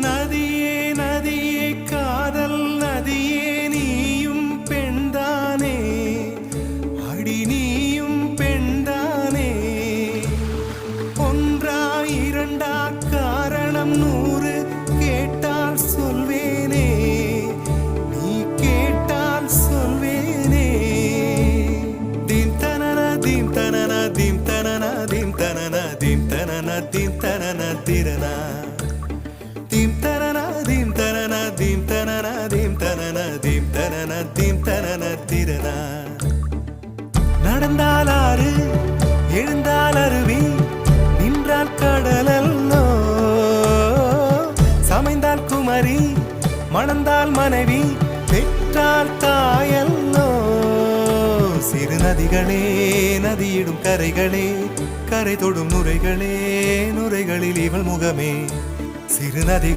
நதியே நதியே காதல் நதியே நீயும் பெண்தானே அடி நீயும் பெண்தானே ஒன்றா இரண்டா காரணம் 100 கேட்டால் சொல்வேனே நீ கேட்டால் சொல்வேனே தீம் தனன தீம் தனன தீம் தனன தீம் தனன தீம் தனன தீம் தனன திரனா தீம் தனன தீம் தனன தீம் தனன தீம் தனன தீம் தனன தீம் தனன திரனா நடந்தால் ஆறு எழுந்தால் அருவி நின்றால் கடலல்லோ சமைந்தால் குமரி மணந்தால் மனைவி பெற்றால் தாயல்லோ சிறு நதிகளே நதியிடும் கரைகளே கரை தொடும் நுரைகளே நுரைகளில் இவள் முகமே சிறு நதி